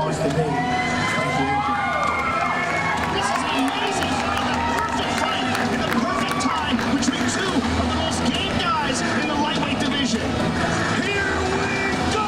powers to be. Thank you, Edgar. This is an amazing fight, the perfect fight, in the perfect time between two of the most game guys in the lightweight division. Here we go!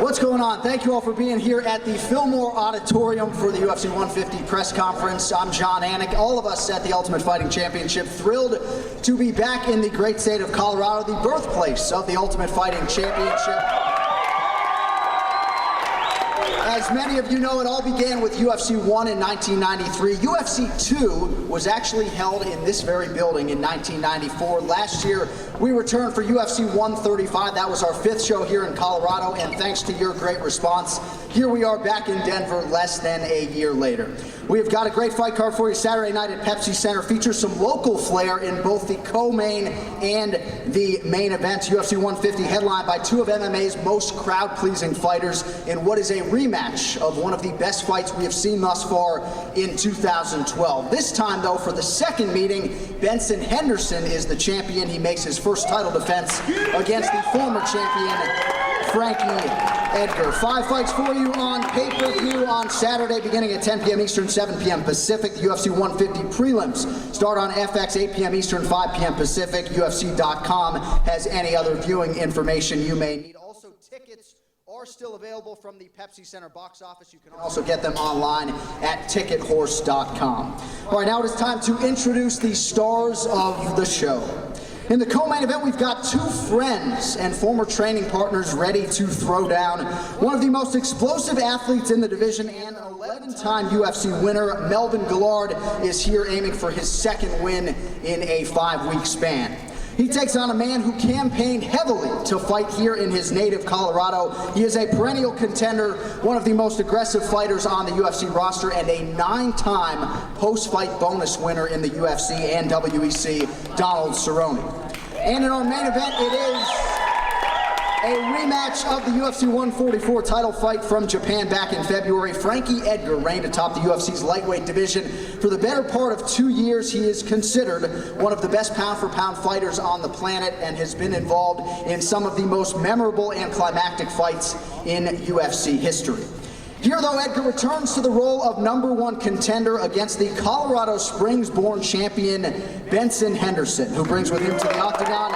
What's going on? Thank you all for being here at the Fillmore Auditorium for the UFC 150 press conference. I'm John Anik. All of us at the Ultimate Fighting Championship thrilled to be back in the great state of Colorado, the birthplace of the Ultimate Fighting Championship. As many of you know, it all began with UFC 1 in 1993. UFC 2 was actually held in this very building in 1994. Last year, we returned for UFC 135. That was our 5th show here in Colorado, and thanks to your great response, here we are back in Denver less than a year later. We have got a great fight card for you Saturday night at Pepsi Center. Features some local flair in both the co-main and the main events. UFC 150 headlined by two of MMA's most crowd-pleasing fighters in what is a rematch of one of the best fights we have seen thus far in 2012. This time, though, for the second meeting, Benson Henderson is the champion. He makes his first title defense against the former champion, Frankie Edgar. 5 fights for you on pay-per-view on Saturday beginning at 10 p.m. Eastern, 7 p.m. Pacific. The UFC 150 prelims start on FX 8 p.m. Eastern, 5 p.m. Pacific. UFC.com has any other viewing information you may need. Also, tickets are still available from the Pepsi Center box office. You can also get them online at tickethorse.com. All right, now it is time to introduce the stars of the show. In the co-main event, we've got two friends and former training partners ready to throw down. One of the most explosive athletes in the division and 11-time UFC winner, Melvin Guillard, is here aiming for his second win in a 5-week span. He takes on a man who campaigned heavily to fight here in his native Colorado. He is a perennial contender, one of the most aggressive fighters on the UFC roster, and a 9-time post-fight bonus winner in the UFC and WEC, Donald Cerrone. And in our main event, it is a rematch of the UFC 144 title fight from Japan back in February. Frankie Edgar reigned atop the UFC's lightweight division. For the better part of 2 years, he is considered one of the best pound-for-pound fighters on the planet and has been involved in some of the most memorable and climactic fights in UFC history. Here, though, Edgar returns to the role of #1 contender against the Colorado Springs-born champion, Benson Henderson, who brings with him to the octagon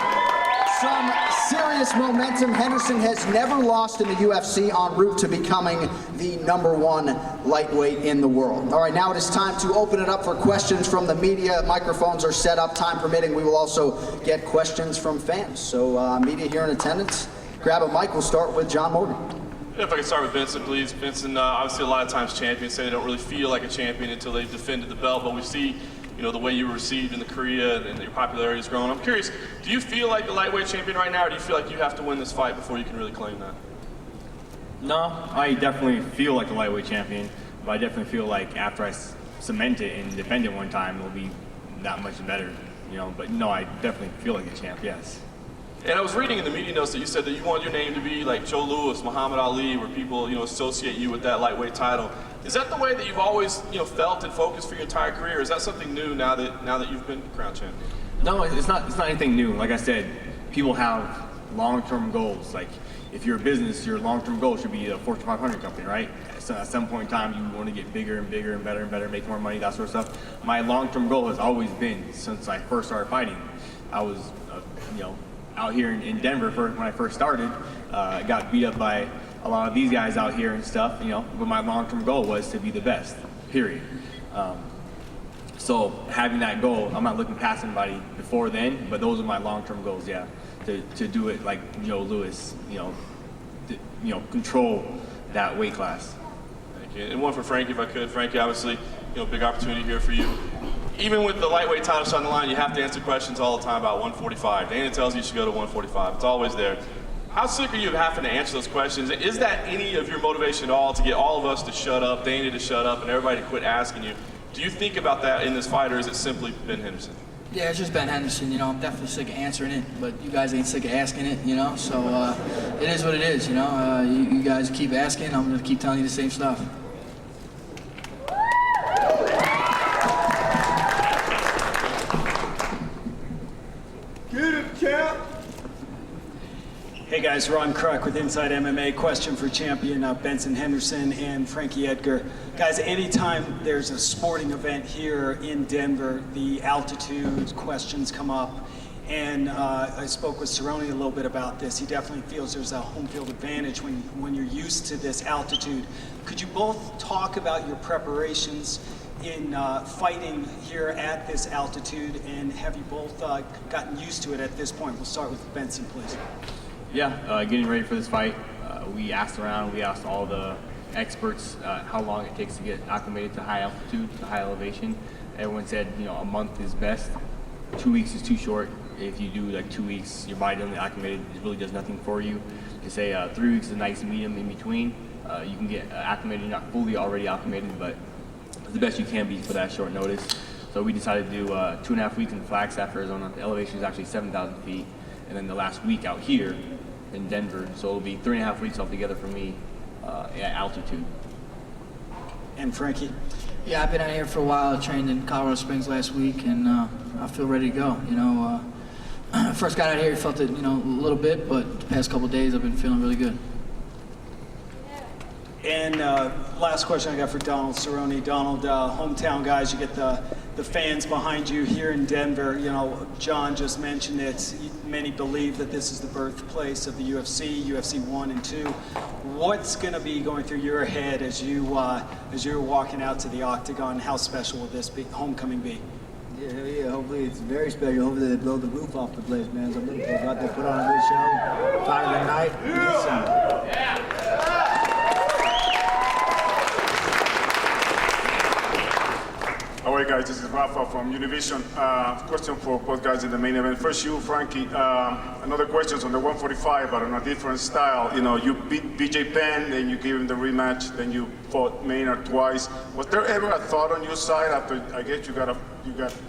some serious momentum. Henderson has never lost in the UFC, en route to becoming the #1 lightweight in the world. All right, now it is time to open it up for questions from the media. Microphones are set up. Time permitting, we will also get questions from fans. So media here in attendance, grab a mic. We'll start with John Morgan. If I could start with Benson, please. Benson, obviously a lot of times champions say they don't really feel like a champion until they've defended the belt, but we see the way you were received in the Korea and your popularity has grown. I'm curious, do you feel like the lightweight champion right now, or do you feel like you have to win this fight before you can really claim that? No, I definitely feel like a lightweight champion, but I definitely feel like after I cement it and defend it one time, it'll be that much better, but no, I definitely feel like a champ, yes. And I was reading in the media notes that you said that you want your name to be like Joe Louis, Muhammad Ali, where people, associate you with that lightweight title. Is that the way that you've always, felt and focused for your entire career? Or is that something new now that you've been crown champion? No, it's not anything new. Like I said, people have long-term goals. Like if you're a business, your long-term goal should be a Fortune 500 company, right? So at some point in time, you want to get bigger and bigger and better, make more money, that sort of stuff. My long-term goal has always been, since I first started fighting, I was, out here in Denver when I first started. I got beat up by a lot of these guys out here and stuff, but my long-term goal was to be the best, period. So having that goal, I'm not looking past anybody before then, but those are my long-term goals, yeah. To do it like Joe Louis, control that weight class. Thank you. And one for Frankie, if I could. Frankie, obviously, big opportunity here for you. Even with the lightweight title on the line, you have to answer questions all the time about 145. Dana tells you should go to 145. It's always there. How sick are you of having to answer those questions? Is that any of your motivation at all to get all of us to shut up, Dana to shut up, and everybody to quit asking you? Do you think about that in this fight, or is it simply Ben Henderson? Yeah, it's just Ben Henderson. I'm definitely sick of answering it, but you guys ain't sick of asking it, So it is what it is, You guys keep asking, I'm gonna keep telling you the same stuff. Give Get it, champ! Hey guys, Ron Kruk with Inside MMA. Question for champion Benson Henderson and Frankie Edgar. Guys, anytime there's a sporting event here in Denver, the altitude questions come up. And I spoke with Cerrone a little bit about this. He definitely feels there's a home field advantage when you're used to this altitude. Could you both talk about your preparations in fighting here at this altitude, and have you both gotten used to it at this point? We'll start with Benson, please. Yeah, getting ready for this fight, we asked around, we asked all the experts how long it takes to get acclimated to high altitude, to high elevation. Everyone said, you know, a month is best. 2 weeks is too short. If you do like 2 weeks, your body doesn't acclimate, it really does nothing for you. They say 3 weeks is a nice medium in between. You can get acclimated, not fully already acclimated, but the best you can be for that short notice. So we decided to do 2.5 weeks in Flagstaff, Arizona. The elevation is actually 7,000 feet. And then the last week out here in Denver. So it'll be 3.5 weeks altogether for me at altitude. And Frankie? Yeah, I've been out here for a while. I trained in Colorado Springs last week, and I feel ready to go. You know, first got out here, felt it, you know, a little bit, but the past couple of days I've been feeling really good. And last question I got for Donald Cerrone. Donald, hometown guys, you get the fans behind you here in Denver. You know, John just mentioned it. Many believe that this is the birthplace of the UFC, UFC 1 and 2. What's going to be going through your head as you're walking out to the octagon? How special will this homecoming be? Yeah, hell yeah. Hopefully it's very special. Hopefully they blow the roof off the place, man. So I'm looking forward to go out there, put on a good show, fight of the night, and get some. All right, guys, this is Rafa from Univision. Question for both guys in the main event. First, you, Frankie. Another question on the 145, but on a different style. You know, you beat BJ Penn, then you gave him the rematch, then you fought Maynard twice. Was there ever a thought on your side after? I guess you got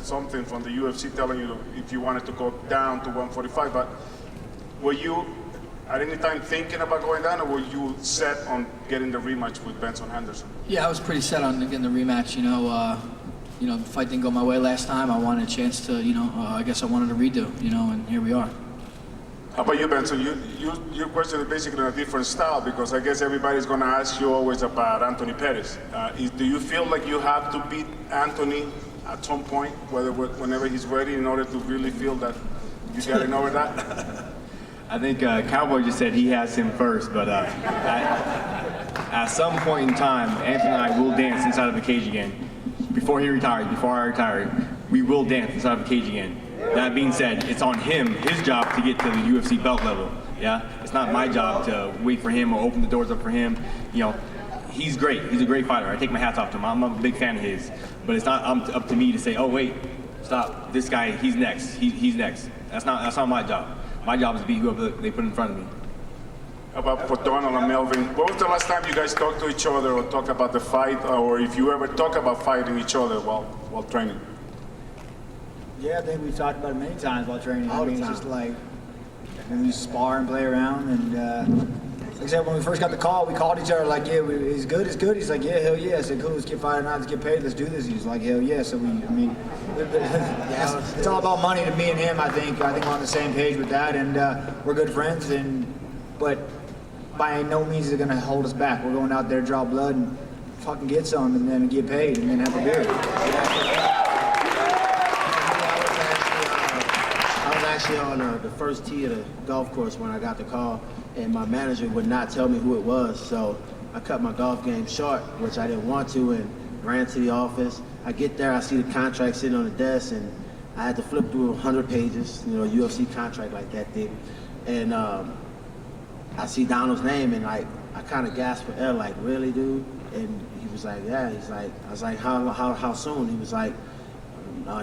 something from the UFC telling you if you wanted to go down to 145, but were you at any time thinking about going down, or were you set on getting the rematch with Benson Henderson? Yeah, I was pretty set on getting the rematch. You know, the fight didn't go my way last time. I wanted a chance to, I guess I wanted a redo, and here we are. How about you, Benson? Your question is basically in a different style, because I guess everybody's going to ask you always about Anthony Pettis. Do you feel like you have to beat Anthony at some point, whenever he's ready, in order to really feel that you got to know that? I think Cowboy just said he has him first, but at some point in time, Anthony and I will dance inside of the cage again. Before he retires, before I retire, we will dance inside of the cage again. That being said, it's on him, his job, to get to the UFC belt level. Yeah, it's not my job to wait for him or open the doors up for him. He's great. He's a great fighter. I take my hats off to him. I'm a big fan of his. But it's not up to me to say, oh wait, stop. This guy, he's next. He's next. That's not my job. My job is to beat whoever they put in front of me. How about for Donald and Melvin? When was the last time you guys talked to each other or talk about the fight, or if you ever talk about fighting each other while training? Yeah, I think we've talked about it many times while training. It's just like when we spar and play around. And like I said, when we first got the call, we called each other like, yeah, he's good, it's good. He's like, yeah, hell yeah. I said, cool, let's get fighting out, let's get paid, let's do this. He's like, hell yeah. So it's all about money to me and him, I think. I think we're on the same page with that, and we're good friends. But by no means is it going to hold us back. We're going out there, draw blood, and fucking get some, and then get paid, and then have a beer. I was actually on the first tee of the golf course when I got the call, and my manager would not tell me who it was, so I cut my golf game short, which I didn't want to, and ran to the office. I get there, I see the contract sitting on the desk, and I had to flip through 100 pages, UFC contract like that thing, and I see Donald's name, and I kind of gasped for air, like, really, dude? And he was like, yeah. I was like, how soon? He was like,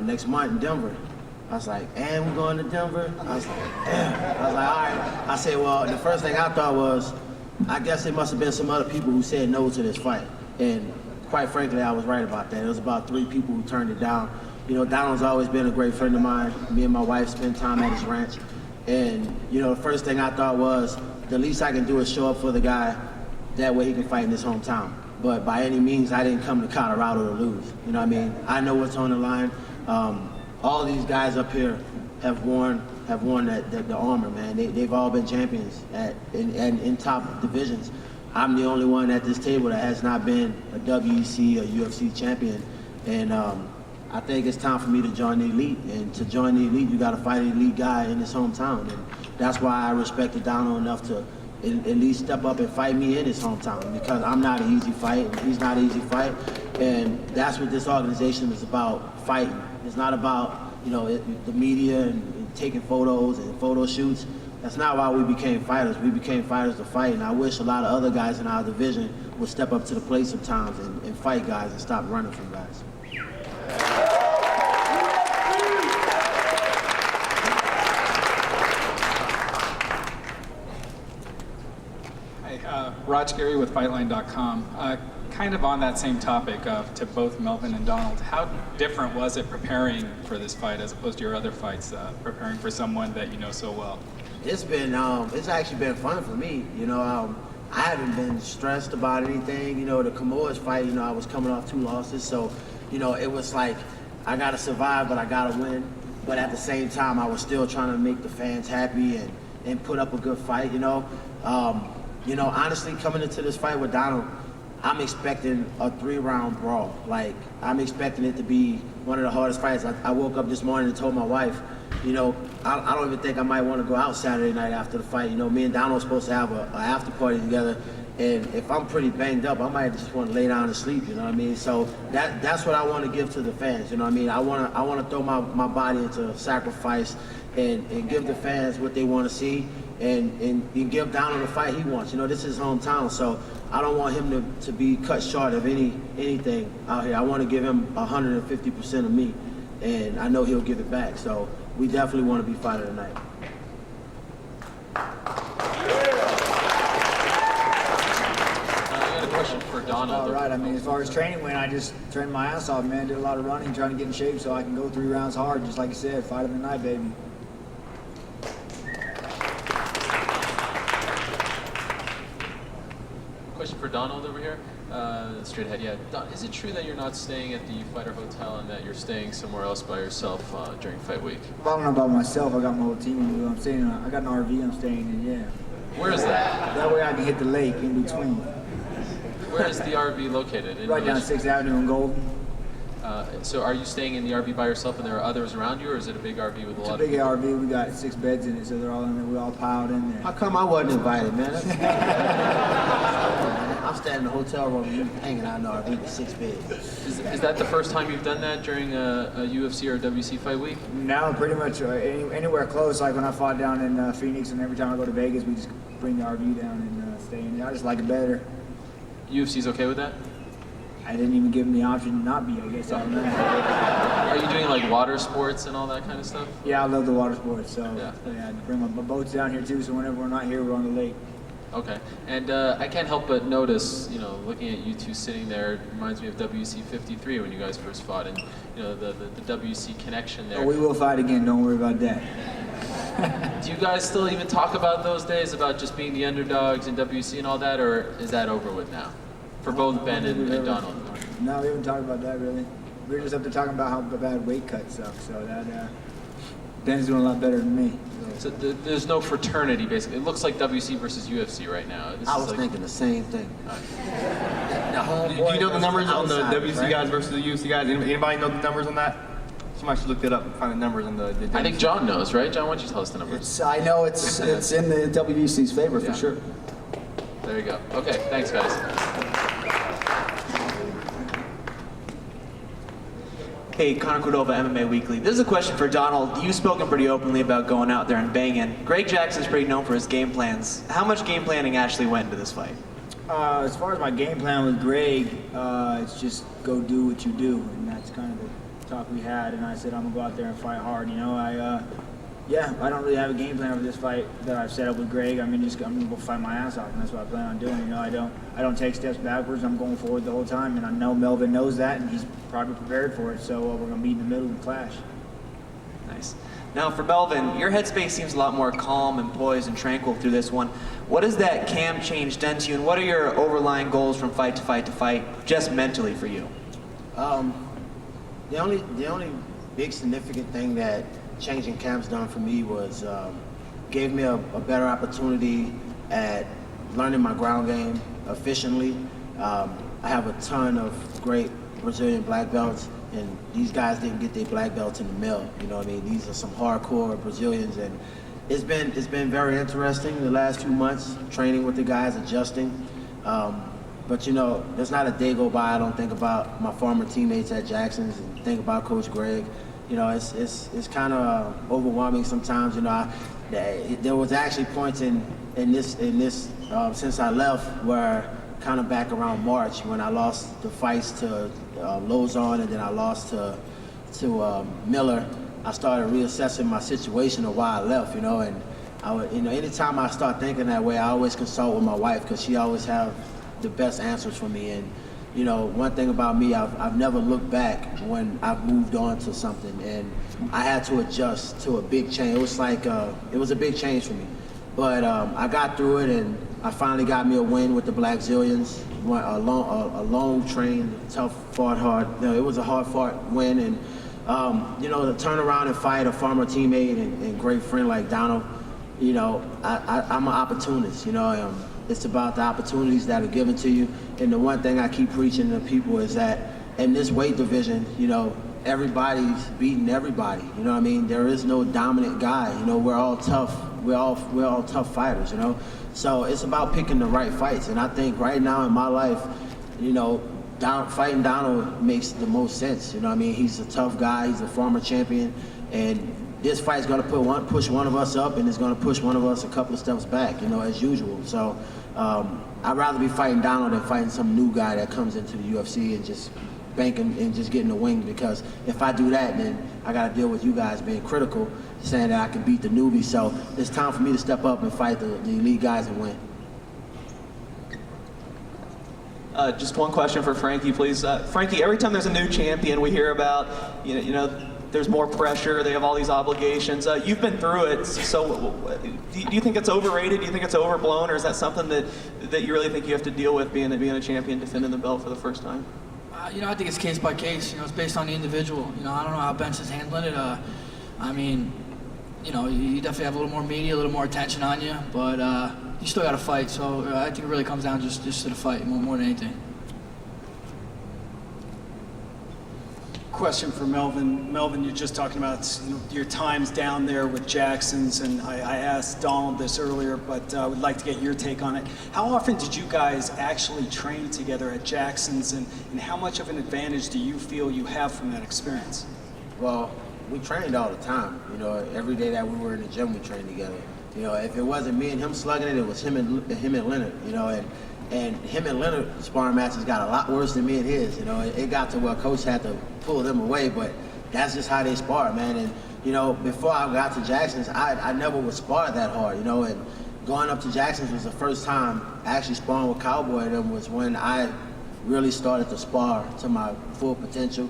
next month in Denver. I was like, and we're going to Denver? I was like, yeah. I was like, all right. I said, well, the first thing I thought was, I guess there must have been some other people who said no to this fight. And quite frankly, I was right about that. It was about 3 people who turned it down. Donald's always been a great friend of mine. Me and my wife spend time at his ranch. And, the first thing I thought was, the least I can do is show up for the guy, that way he can fight in his hometown. But by any means, I didn't come to Colorado to lose. You know what I mean? I know what's on the line. All these guys up here have worn the armor, man. They've all been champions in top divisions. I'm the only one at this table that has not been a WEC or UFC champion, and I think it's time for me to join the elite. And to join the elite, you got to fight an elite guy in his hometown, and that's why I respected Donald enough to at least step up and fight me in his hometown, because I'm not an easy fight, and he's not an easy fight, and that's what this organization is about, fighting. It's not about, you know, the media and taking photos and photo shoots. That's not why we became fighters. We became fighters to fight, and I wish a lot of other guys in our division would step up to the plate sometimes and fight guys and stop running from guys. Raj Gary with Fightline.com. Kind of on that same topic to both Melvin and Donald, how different was it preparing for this fight as opposed to your other fights, preparing for someone that you know so well? It's been, it's actually been fun for me. You know, I haven't been stressed about anything. You know, the Camoas fight, you know, I was coming off 2 losses, so, you know, it was like, I gotta survive, but I gotta win. But at the same time, I was still trying to make the fans happy and put up a good fight, you know. You know, honestly, coming into this fight with Donald, I'm expecting a 3-round brawl. Like, I'm expecting it to be one of the hardest fights. I woke up this morning and told my wife, you know, I don't even think I might want to go out Saturday night after the fight. You know, me and Donald are supposed to have an after party together, and if I'm pretty banged up, I might just want to lay down and sleep, you know what I mean? So that's what I want to give to the fans, you know what I mean? I want to throw my body into sacrifice and give the fans what they want to see, and give Donald the fight he wants. You know, this is his hometown, so I don't want him to be cut short of anything out here. I want to give him 150% of me, and I know he'll give it back. So we definitely want to be fighter tonight. I got a question for Donald. All right. I mean, as far as training went, I just trained my ass off, man. Did a lot of running, trying to get in shape so I can go 3 rounds hard, just like you said, fight of the night, baby. Question for Donald over here. Straight ahead, yeah. Is it true that you're not staying at the Fighter Hotel and that you're staying somewhere else by yourself during fight week? Well, I don't know about myself. I got my whole team. I'm staying. I got an RV. I'm staying in. Yeah. Where is that? That way I can hit the lake in between. Where is the RV located? Right down 6th Avenue in Golden. So are you staying in the RV by yourself and there are others around you, or is it a big RV with a lot of It's a big people? RV. We got 6 beds in it, so they're all in there. We all piled in there. How come I wasn't invited, man? I'm staying in the hotel room, you hanging out in the RV with 6 beds. Is that the first time you've done that during a UFC or a WC fight week? No, pretty much anywhere close. Like when I fought down in Phoenix, and every time I go to Vegas, we just bring the RV down and stay in there. I just like it better. UFC's okay with that? I didn't even give them the option to not be, I guess. I don't know. Are you doing like water sports and all that kind of stuff? Yeah, I love the water sports, so Yeah. I bring my boats down here too, so whenever we're not here, we're on the lake. Okay, and I can't help but notice, you know, looking at you two sitting there, it reminds me of WC 53 when you guys first fought, and you know the WC connection there. Oh, we will fight again, don't worry about that. Do you guys still even talk about those days, about just being the underdogs in WC and all that, or is that over with now? For both Ben and Donald. No, we haven't talked about that really. We were just up there talking about how bad weight cut sucks, so that Ben's doing a lot better than me. So there's no fraternity, basically. It looks like WC versus UFC right now. I was thinking the same thing. Do you know the numbers on the WC guys versus the UFC guys? Anybody know the numbers on that? Somebody should look it up and find the numbers on the I think John knows, right? John, why don't you tell us the numbers? I know it's in the WBC's favor for sure. There you go. Okay, thanks, guys. Hey, Connor Cordova, MMA Weekly. This is a question for Donald. You've spoken pretty openly about going out there and banging. Greg Jackson's pretty known for his game plans. How much game planning actually went into this fight? As far as my game plan with Greg, it's just go do what you do, and that's kind of the talk we had. And I said I'm gonna go out there and fight hard. You know, I don't really have a game plan for this fight that I've set up with Greg. I'm gonna go fight my ass off, and that's what I plan on doing. You know, I don't take steps backwards. I'm going forward the whole time, and I know Melvin knows that, and he's probably prepared for it. So we're gonna meet in the middle and clash. Nice. Now for Melvin, your headspace seems a lot more calm and poised and tranquil through this one. What has that cam change done to you, and what are your overlying goals from fight to fight to fight, just mentally for you? The only big significant thing that changing camps done for me was gave me a better opportunity at learning my ground game efficiently. I have a ton of great Brazilian black belts, and these guys didn't get their black belts in the mill. You know what I mean? These are some hardcore Brazilians, and it's been very interesting the last 2 months training with the guys, adjusting. But you know, there's not a day go by I don't think about my former teammates at Jackson's and think about Coach Greg. You know, it's kind of overwhelming sometimes. You know, there was actually points in this since I left where kind of back around March when I lost the fights to Lozon and then I lost to Miller. I started reassessing my situation of why I left. You know, and I would, you know, anytime I start thinking that way, I always consult with my wife because she always have the best answers for me. And you know, one thing about me, I've never looked back when I've moved on to something, and I had to adjust to a big change. It was like it was a big change for me, but I got through it, and I finally got me a win with the Black Zillions. A long train, tough, fought hard. You know, it was a hard-fought win, and you know, to turn around and fight a former teammate and great friend like Donald. You know, I'm an opportunist. You know. It's about the opportunities that are given to you. And the one thing I keep preaching to people is that in this weight division, you know, everybody's beating everybody. You know what I mean? There is no dominant guy. You know, we're all tough. We're all tough fighters, you know? So it's about picking the right fights. And I think right now in my life, you know, fighting Donald makes the most sense. You know what I mean? He's a tough guy. He's a former champion. And this fight's going to push one of us up, and it's going to push one of us a couple of steps back, you know, as usual. So I'd rather be fighting Donald than fighting some new guy that comes into the UFC and just banking and just getting the wing, because if I do that, then I got to deal with you guys being critical, saying that I can beat the newbie. So it's time for me to step up and fight the elite guys and win. Just one question for Frankie, please. Frankie, every time there's a new champion, we hear about, you know, there's more pressure, they have all these obligations. You've been through it, so do you think it's overrated? Do you think it's overblown, or is that something that you really think you have to deal with being a champion, defending the belt for the first time? You know, I think it's case by case. You know, it's based on the individual. You know, I don't know how Benson's handling it. I mean, you know, you definitely have a little more media, a little more attention on you, but you still got to fight. So I think it really comes down just to the fight more than anything. Question for Melvin. Melvin, you're just talking about, you know, your times down there with Jackson's, and I asked Donald this earlier, but I would like to get your take on it. How often did you guys actually train together at Jackson's, and how much of an advantage do you feel you have from that experience? Well, we trained all the time. You know, every day that we were in the gym, we trained together. You know, if it wasn't me and him slugging it, it was him and Leonard. You know, and him and Leonard sparring matches got a lot worse than me and his. You know, it got to where Coach had to pull them away, but that's just how they spar, man. And you know, before I got to Jackson's, I never would spar that hard. You know, and going up to Jackson's was the first time actually sparring with Cowboy. And then was when I really started to spar to my full potential.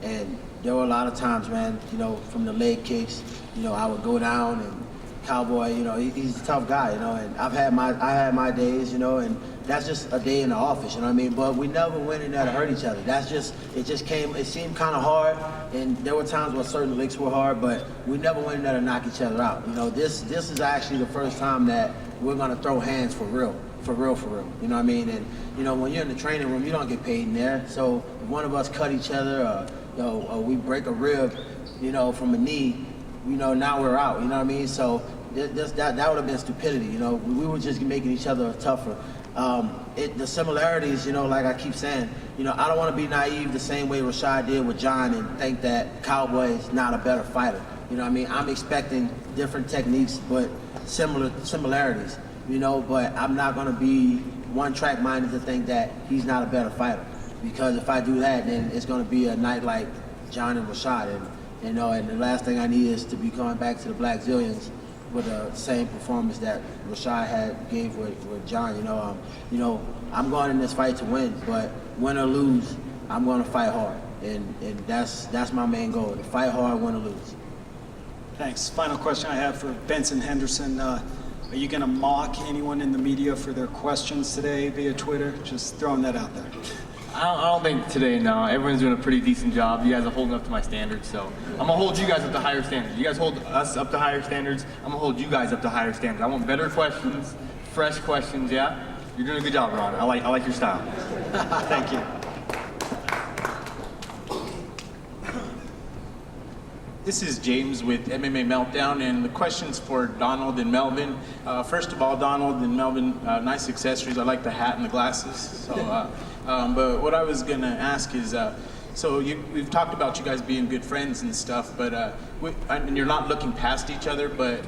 And there were a lot of times, man. You know, from the leg kicks, you know, I would go down, and Cowboy, you know, he's a tough guy, you know. And I had my days, you know, and that's just a day in the office, you know what I mean? But we never went in there to hurt each other. It seemed kind of hard, and there were times where certain licks were hard, but we never went in there to knock each other out. You know, this is actually the first time that we're gonna throw hands for real. You know what I mean? And you know, when you're in the training room, you don't get paid in there. So if one of us cut each other, or we break a rib, you know, from a knee, you know, now we're out. You know what I mean? So that would have been stupidity. You know, we were just making each other tougher. The similarities, you know, like I keep saying, you know, I don't want to be naive the same way Rashad did with John and think that Cowboy is not a better fighter. You know what I mean? I'm expecting different techniques, but similarities, you know, but I'm not going to be one-track minded to think that he's not a better fighter. Because if I do that, then it's going to be a night like John and Rashad. And, you know, and the last thing I need is to be going back to the Black Zillions with the same performance that Rashad gave with John. You know, I'm going in this fight to win, but win or lose, I'm going to fight hard, and that's my main goal: to fight hard, win or lose. Thanks. Final question I have for Benson Henderson. Are you going to mock anyone in the media for their questions today via Twitter? Just throwing that out there. I don't think today, no. Everyone's doing a pretty decent job. You guys are holding up to my standards, so I'm going to hold you guys up to higher standards. You guys hold us up to higher standards. I'm going to hold you guys up to higher standards. I want better questions, fresh questions, yeah? You're doing a good job, Ron. I like your style. Thank you. This is James with MMA Meltdown, and the question's for Donald and Melvin. First of all, Donald and Melvin, nice accessories. I like the hat and the glasses. So, but what I was gonna ask is, so we've talked about you guys being good friends and stuff, but and you're not looking past each other. But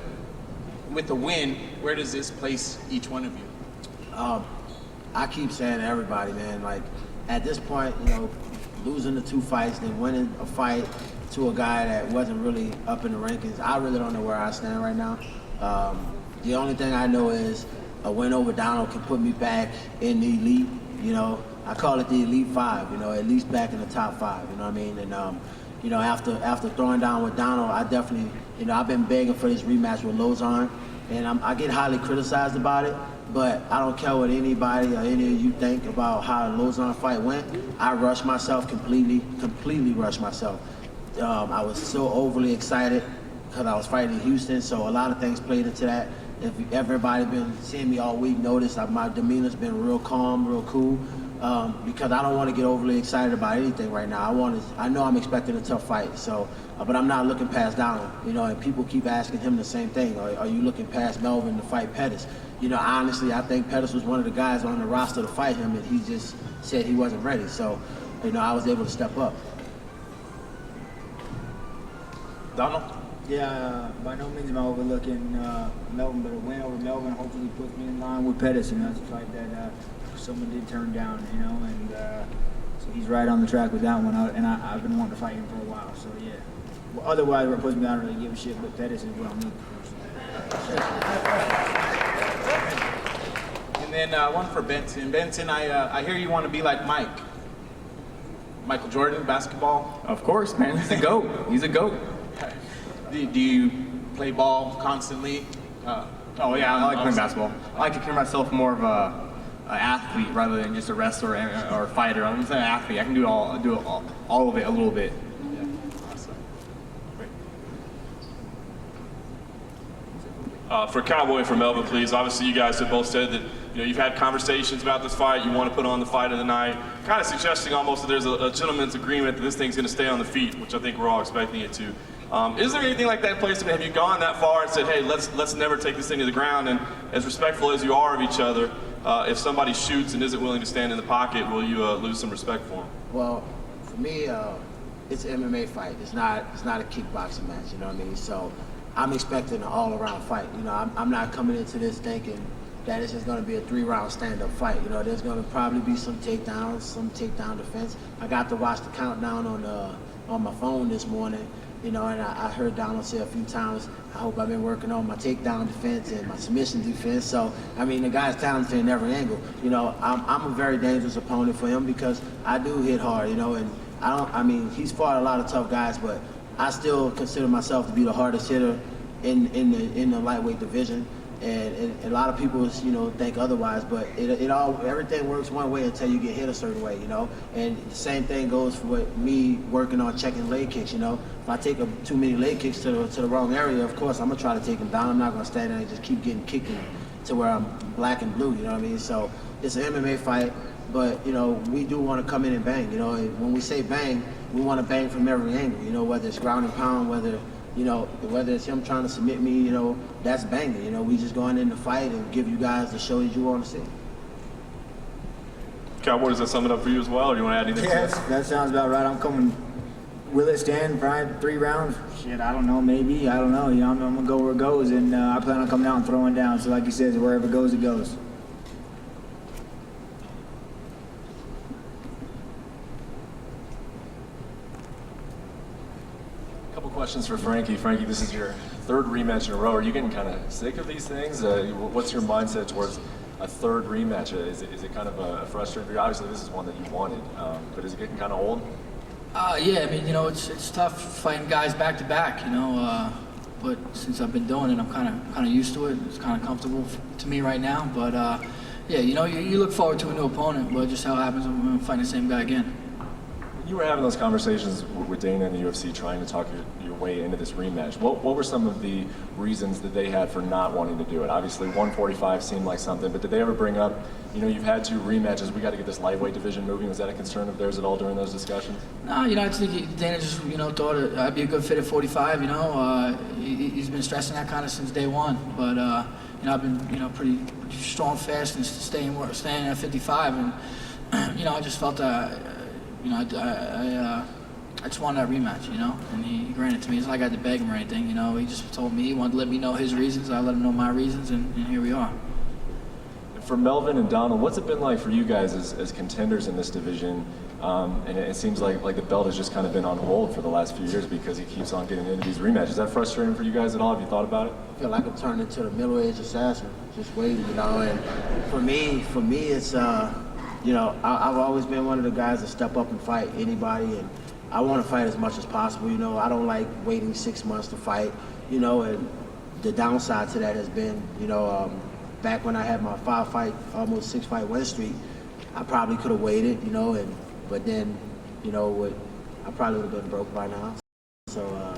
with a win, where does this place each one of you? I keep saying to everybody, man, like at this point, losing the 2 fights, then winning a fight to a guy that wasn't really up in the rankings, I really don't know where I stand right now. The only thing I know is a win over Donald can put me back in the elite. I call it the elite 5. At least back in the top 5. You know what I mean? And after throwing down with Donald, I definitely, I've been begging for this rematch with Lozon, and I get highly criticized about it. But I don't care what anybody or any of you think about how the Lozon fight went. I rushed myself completely rushed myself. I was so overly excited because I was fighting in Houston, so a lot of things played into that. If everybody been seeing me all week, notice my demeanor's been real calm, real cool, because I don't want to get overly excited about anything right now. I know I'm expecting a tough fight, so, but I'm not looking past Donald, and people keep asking him the same thing. Are you looking past Melvin to fight Pettis? Honestly, I think Pettis was one of the guys on the roster to fight him, and he just said he wasn't ready, so, I was able to step up. Donald? Yeah, by no means am I overlooking Melvin, but a win over Melvin hopefully puts me in line with Pettis, that's a fight that someone did turn down, and so he's right on the track with that one, and I've been wanting to fight him for a while, so yeah. Well, otherwise, where it puts me down, I don't really give a shit, but Pettis is what I'm looking for. And then one for Benson. Benson, I hear you want to be like Michael Jordan, basketball. Of course, man. He's a GOAT. He's a GOAT. Do you play ball constantly? Oh yeah, I like playing basketball. I like to consider myself more of an athlete rather than just a wrestler or a fighter. I'm just an athlete. I can do all of it a little bit. Yeah, awesome. Great. For Cowboy and for Melvin, please. Obviously, you guys have both said that you've had conversations about this fight. You want to put on the fight of the night, kind of suggesting almost that there's a gentleman's agreement that this thing's going to stay on the feet, which I think we're all expecting it to. Is there anything like that in place? Have you gone that far and said, hey, let's never take this thing to the ground? And as respectful as you are of each other, if somebody shoots and isn't willing to stand in the pocket, will you lose some respect for him? Well, for me, it's an MMA fight. It's not a kickboxing match. You know what I mean? So I'm expecting an all-around fight. I'm not coming into this thinking that it's just going to be a 3-round stand-up fight. There's going to probably be some takedowns, some takedown defense. I got to watch the countdown on my phone this morning. And I heard Donald say a few times, I hope I've been working on my takedown defense and my submission defense. So, the guy's talented in every angle. I'm a very dangerous opponent for him because I do hit hard, and he's fought a lot of tough guys, but I still consider myself to be the hardest hitter in the lightweight division. And a lot of people, think otherwise, but everything works one way until you get hit a certain way, And the same thing goes for me working on checking leg kicks, If I take too many leg kicks to the wrong area, of course I'm gonna try to take them down. I'm not gonna stand there and just keep getting kicked to where I'm black and blue, you know what I mean? So it's an MMA fight, but we do want to come in and bang. When we say bang, we want to bang from every angle. Whether it's ground and pound, whether it's him trying to submit me, that's banging. We just going in the fight and give you guys the show that you want to see. Cowboy, does that sum it up for you as well, or do you want to add anything? Yes, that sounds about right. I'm coming. Will it stand probably 3 rounds? Shit, I don't know. Maybe. I don't know. I'm going to go where it goes, and I plan on coming out and throwing down. So like he says, wherever it goes, it goes. Couple questions for Frankie. Frankie, this is your 3rd rematch in a row. Are you getting kind of sick of these things? What's your mindset towards a 3rd rematch? Is it kind of frustrating for you? Obviously, this is one that you wanted, but is it getting kind of old? Yeah, it's tough fighting guys back to back, but since I've been doing it, I'm kind of used to it. It's kind of comfortable to me right now. But Yeah, you know, you look forward to a new opponent, but just how it happens when we find the same guy again. You were having those conversations with Dana and the UFC trying to talk your way into this rematch. What were some of the reasons that they had for not wanting to do it? Obviously, 145 seemed like something, but did they ever bring up, you know, you've had 2 rematches, we got to get this lightweight division moving? Was that a concern of theirs at all during those discussions? No, you know, I think Dana just, you know, thought I'd be a good fit at 45, you know. He's been stressing that kind of since day one, but, you know, I've been, you know, pretty strong, fast, and staying at 55, and, you know, I just felt that, you know, I just wanted that rematch, you know, and he granted it to me. It's not like I had to beg him or anything, you know. He just told me he wanted to let me know his reasons. I let him know my reasons, and here we are. For Melvin and Donald, what's it been like for you guys as contenders in this division? And it seems like the belt has just kind of been on hold for the last few years because he keeps on getting into these rematches. Is that frustrating for you guys at all? Have you thought about it? I feel like I'm turning into the middle-aged assassin, just waiting, you know. And for me, it's, you know, I've always been one of the guys to step up and fight anybody, and I want to fight as much as possible, you know. I don't like waiting 6 months to fight, you know, and the downside to that has been, you know, back when I had my 5-fight, almost 6-fight win streak, I probably could have waited, you know, but then, you know, I probably would have been broke by now. So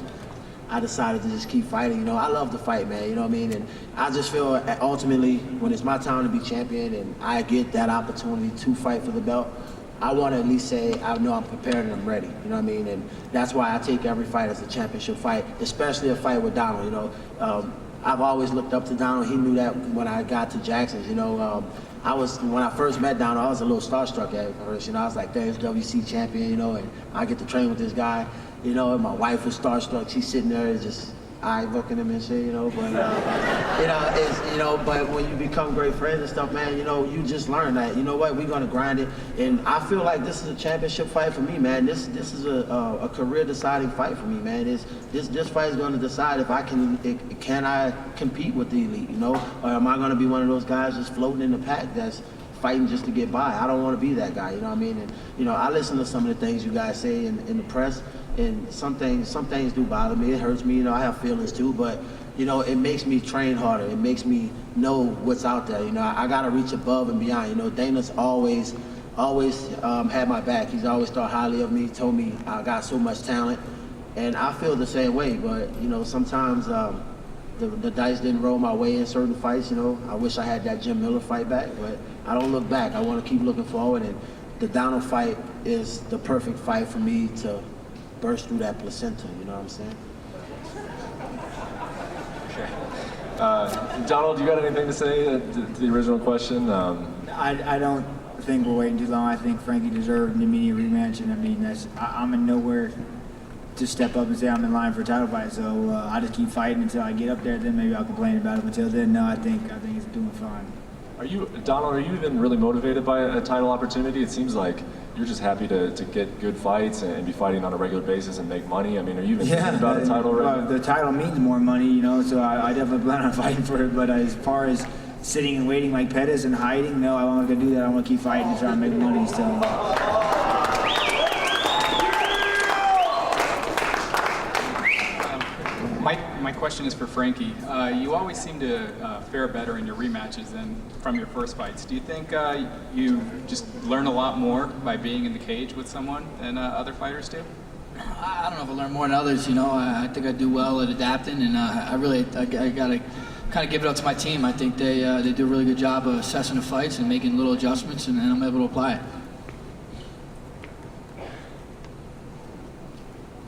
I decided to just keep fighting. You know, I love to fight, man, you know what I mean? And I just feel ultimately when it's my time to be champion and I get that opportunity to fight for the belt, I want to at least say I know I'm prepared and I'm ready, you know what I mean? And that's why I take every fight as a championship fight, especially a fight with Donald, you know. I've always looked up to Donald. He knew that when I got to Jackson's, you know. When I first met Donald, I was a little starstruck at first, you know. I was like, there's WC champion, you know, and I get to train with this guy, you know, and my wife was starstruck. She's sitting there just eye looking at him and shit, you know, but, but when you become great friends and stuff, man, you know, you just learn that, you know what, we're going to grind it. And I feel like this is a championship fight for me, man. This is a career deciding fight for me, man. This fight is going to decide if I can I compete with the elite, you know, or am I going to be one of those guys just floating in the pack that's fighting just to get by. I don't want to be that guy, you know what I mean? And, you know, I listen to some of the things you guys say in the press, and some things do bother me. It hurts me, you know, I have feelings too, but, you know, it makes me train harder. It makes me know what's out there, you know. I got to reach above and beyond, you know. Dana's always had my back. He's always thought highly of me, told me I got so much talent, and I feel the same way, but, you know, sometimes the dice didn't roll my way in certain fights, you know. I wish I had that Jim Miller fight back, but I don't look back. I want to keep looking forward, and the Donald fight is the perfect fight for me to burst through that placenta, you know what I'm saying? Donald, you got anything to say to the original question? I don't think we're waiting too long. I think Frankie deserved an immediate rematch, and I mean, I'm in nowhere to step up and say I'm in line for a title fight. So I just keep fighting until I get up there. Then maybe I'll complain about it. But until then, no, I think he's doing fine. Donald, are you even really motivated by a title opportunity? It seems like you're just happy to get good fights and be fighting on a regular basis and make money. I mean, are you even thinking about a title right now? The title means more money, you know, so I definitely plan on fighting for it. But as far as sitting and waiting like Pettis and hiding, no, I'm not going to do that. I want to keep fighting and try to make money. So. My question is for Frankie. You always seem to fare better in your rematches than from your first fights. Do you think you just learn a lot more by being in the cage with someone than other fighters do? I don't know if I learn more than others, you know. I think I do well at adapting, and I got to kind of give it up to my team. I think they do a really good job of assessing the fights and making little adjustments, and I'm able to apply it.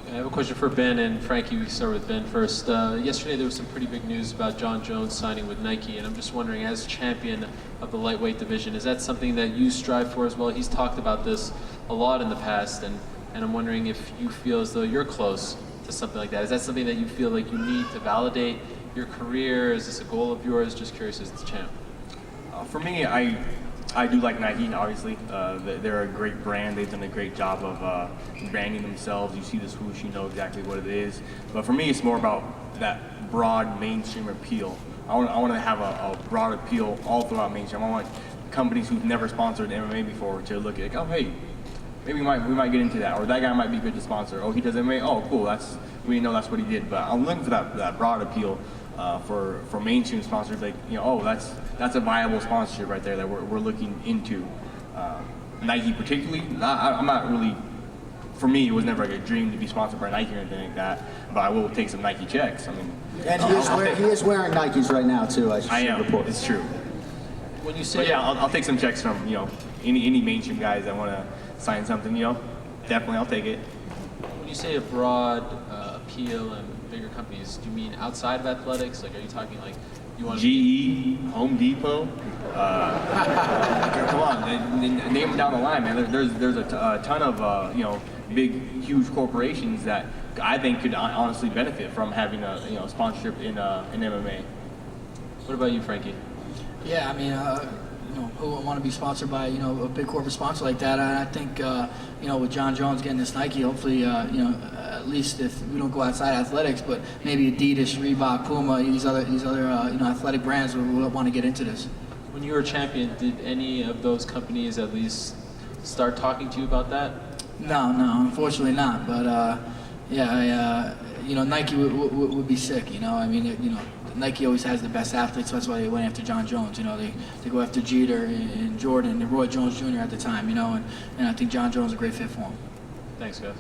I have a question for Ben and Frankie. We can start with Ben first. Yesterday there was some pretty big news about John Jones signing with Nike, and I'm just wondering, as champion of the lightweight division, is that something that you strive for as well? He's talked about this a lot in the past, and I'm wondering if you feel as though you're close to something like that. Is that something that you feel like you need to validate your career? Is this a goal of yours? Just curious as the champ. For me, I do like Nike, obviously. They're a great brand. They've done a great job of branding themselves. You see the swoosh, you know exactly what it is. But for me, it's more about that broad mainstream appeal. I want to have a broad appeal all throughout mainstream. I want companies who've never sponsored MMA before to look at, oh, hey, maybe we might get into that, or that guy might be good to sponsor. Oh, he does MMA. Oh, cool. We know that's what he did. But I'm looking for that broad appeal. for mainstream sponsors, like, you know, oh, that's a viable sponsorship right there that we're looking into. Nike particularly, I'm not really. For me, it was never like a dream to be sponsored by Nike or anything like that. But I will take some Nike checks. I mean, and he is wearing Nikes right now too. I am. Report. It's true. When you say, but yeah, I'll take some checks from, you know, any mainstream guys that want to sign something. You know, definitely I'll take it. When you say a broad appeal and bigger companies, do you mean outside of athletics? Like, are you talking like you want GE, Home Depot? Come on, name them down the line, man. There's a ton of you know, big, huge corporations that I think could honestly benefit from having a, you know, sponsorship in MMA. What about you, Frankie? Yeah, I mean, you know, who would want to be sponsored by, you know, a big corporate sponsor like that? And I think, you know, with John Jones getting this Nike, hopefully, you know, at least if we don't go outside athletics, but maybe Adidas, Reebok, Puma, these other you know, athletic brands would want to get into this. When you were champion, did any of those companies at least start talking to you about that? No, unfortunately not. But yeah, you know, Nike would be sick. You know, I mean, you know, Nike always has the best athletes, so that's why they went after John Jones. You know, they go after Jeter and Jordan and Roy Jones Jr. at the time. You know, and I think John Jones is a great fit for him. Thanks, guys.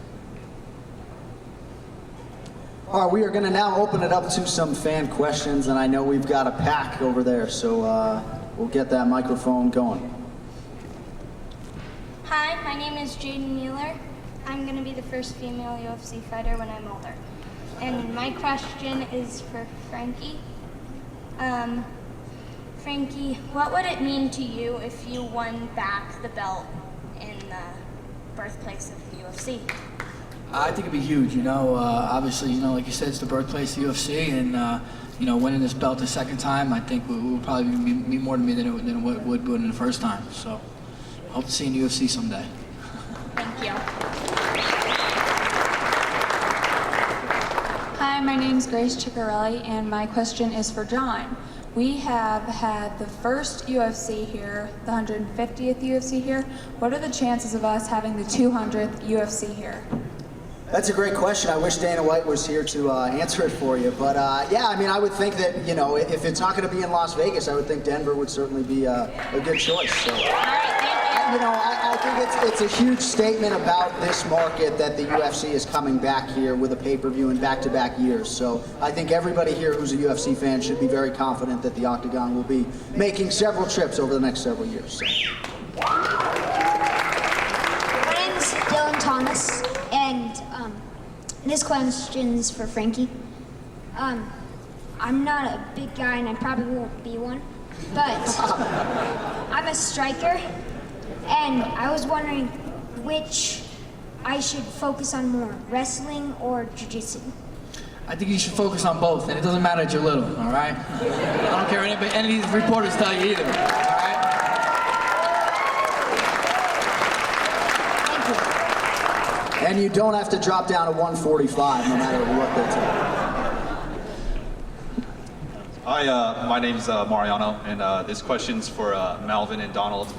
All right, we are going to now open it up to some fan questions, and I know we've got a pack over there, so we'll get that microphone going. Hi, my name is Jaden Mueller. I'm going to be the first female UFC fighter when I'm older. And my question is for Frankie. Frankie, what would it mean to you if you won back the belt in the birthplace of the UFC? I think it'd be huge, you know. Obviously, you know, like you said, it's the birthplace of the UFC, and you know, winning this belt the second time, I think would probably mean more to me than it would win the first time. So, I hope to see you in the UFC someday. Thank you. Hi, my name's Grace Ciccarelli, and my question is for John. We have had the first UFC here, the 150th UFC here. What are the chances of us having the 200th UFC here? That's a great question. I wish Dana White was here to answer it for you. But yeah, I mean, I would think that, you know, if it's not going to be in Las Vegas, I would think Denver would certainly be a good choice. So, you know, I think it's a huge statement about this market that the UFC is coming back here with a pay-per-view in back-to-back years. So I think everybody here who's a UFC fan should be very confident that the Octagon will be making several trips over the next several years. So. My name's Dylan Thomas, and this question's for Frankie. I'm not a big guy, and I probably won't be one, but I'm a striker, and I was wondering which I should focus on more, wrestling or jiu-jitsu? I think you should focus on both, and it doesn't matter that you're little, all right? I don't care what any of these reporters tell you either, all right? And you don't have to drop down to 145 no matter what they tell you. Hi, my name's Mariano, and this question's for Melvin and Donald.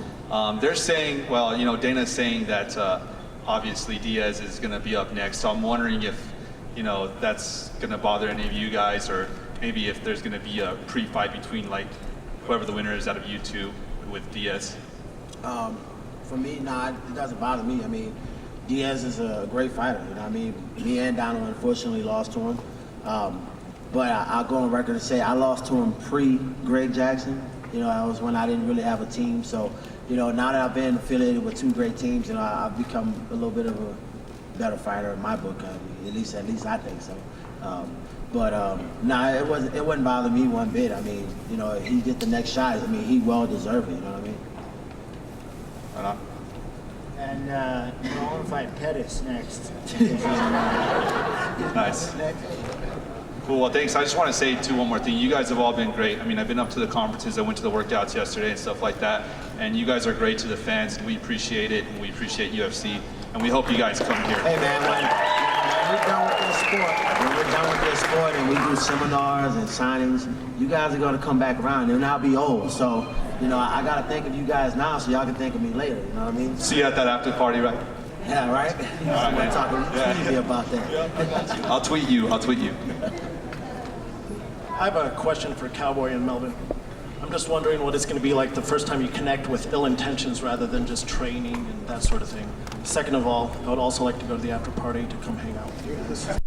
They're saying, well, you know, Dana's saying that obviously Diaz is going to be up next, so I'm wondering if, you know, that's going to bother any of you guys, or maybe if there's going to be a pre-fight between, like, whoever the winner is out of you two with Diaz. For me, nah, it doesn't bother me. I mean, Diaz is a great fighter, you know what I mean? Me and Donald unfortunately lost to him. But I'll go on record and say I lost to him pre-Greg Jackson. You know, that was when I didn't really have a team. So, you know, now that I've been affiliated with two great teams, you know, I've become a little bit of a better fighter in my book. I mean, at least I think so. Nah, it wouldn't bother me one bit. I mean, you know, he get the next shot. I mean, he well deserved it. You know what I mean? Right on. And I want to fight Pettis next. Nice. Cool, well thanks. I just want to say too one more thing. You guys have all been great. I mean, I've been up to the conferences, I went to the workouts yesterday and stuff like that, and you guys are great to the fans, and we appreciate it, and we appreciate UFC, and we hope you guys come here. Hey man, when we're done with this sport, and we do seminars and signings, you guys are going to come back around, and I'll be old, so, you know, I got to think of you guys now so y'all can think of me later, you know what I mean? See you at that after party, right? Yeah, right? All right, talking to me about that. I'll tweet you. I have a question for Cowboy and Melvin. I'm just wondering what it's going to be like the first time you connect with ill intentions rather than just training and that sort of thing. Second of all, I would also like to go to the after party to come hang out with you guys.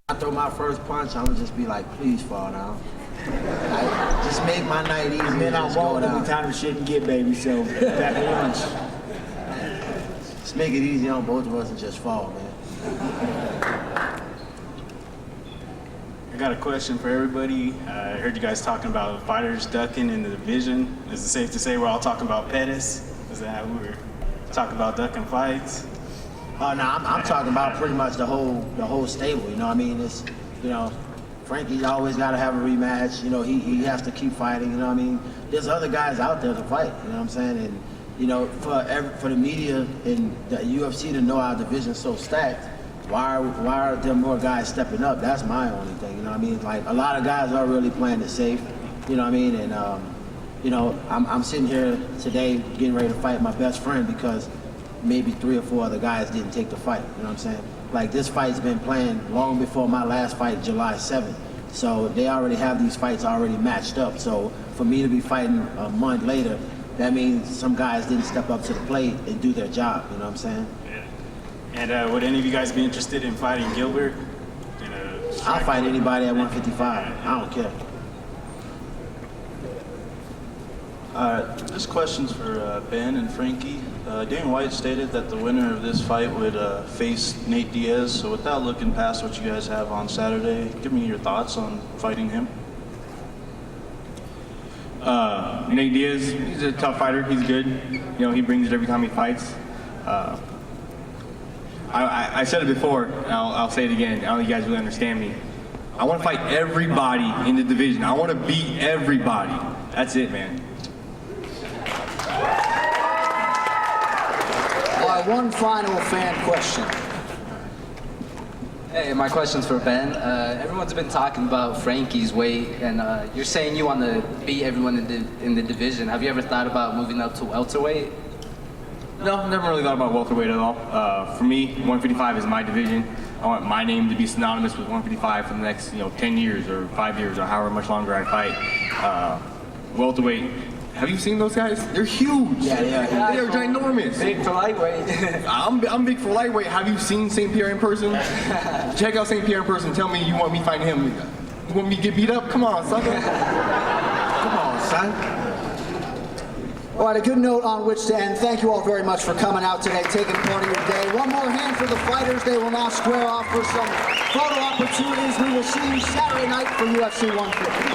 I throw my first punch, I'm gonna just be like, please fall down. Like, just make my night easy. And then I just go won't down. every time the shit and get, baby, so back to lunch. Just make it easy on both of us and just fall, man. I got a question for everybody. I heard you guys talking about fighters ducking in the division. Is it safe to say we're all talking about Pettis? Is that how we were talking about ducking fights? Oh no, I'm talking about pretty much the whole stable. You know what I mean? It's, you know, Frankie's always got to have a rematch. You know, he has to keep fighting. You know what I mean? There's other guys out there to fight. You know what I'm saying? And you know, for the media and the UFC to know our division's so stacked, why are there more guys stepping up? That's my only thing. You know what I mean? Like a lot of guys are really playing it safe. You know what I mean? And you know, I'm sitting here today getting ready to fight my best friend because maybe 3 or 4 other guys didn't take the fight, you know what I'm saying? Like this fight's been planned long before my last fight, July 7th. So they already have these fights already matched up. So for me to be fighting a month later, that means some guys didn't step up to the plate and do their job, you know what I'm saying? Yeah. And would any of you guys be interested in fighting Gilbert? I'll fight anybody at 155, I don't care. This question's for Ben and Frankie. Dana White stated that the winner of this fight would face Nate Diaz. So without looking past what you guys have on Saturday, give me your thoughts on fighting him. Nate Diaz, he's a tough fighter. He's good. You know, he brings it every time he fights. I said it before, and I'll say it again. I don't think you guys really understand me. I want to fight everybody in the division. I want to beat everybody. That's it, man. One final fan question. Hey, my question's for Ben. Everyone's been talking about Frankie's weight, and you're saying you want to beat everyone in the division. Have you ever thought about moving up to welterweight? No, never really thought about welterweight at all. For me, 155 is my division. I want my name to be synonymous with 155 for the next, 10 years or 5 years or however much longer I fight. Welterweight. Have you seen those guys? They're huge. Yeah. They're ginormous. Big for lightweight. I'm big for lightweight. Have you seen St. Pierre in person? Check out St. Pierre in person. Tell me you want me fighting him. You want me to get beat up? Come on, son. Come on, son. All right, a good note on which to end. Thank you all very much for coming out today, taking part of your day. One more hand for the fighters. They will now square off for some photo opportunities. We will see you Saturday night for UFC 150.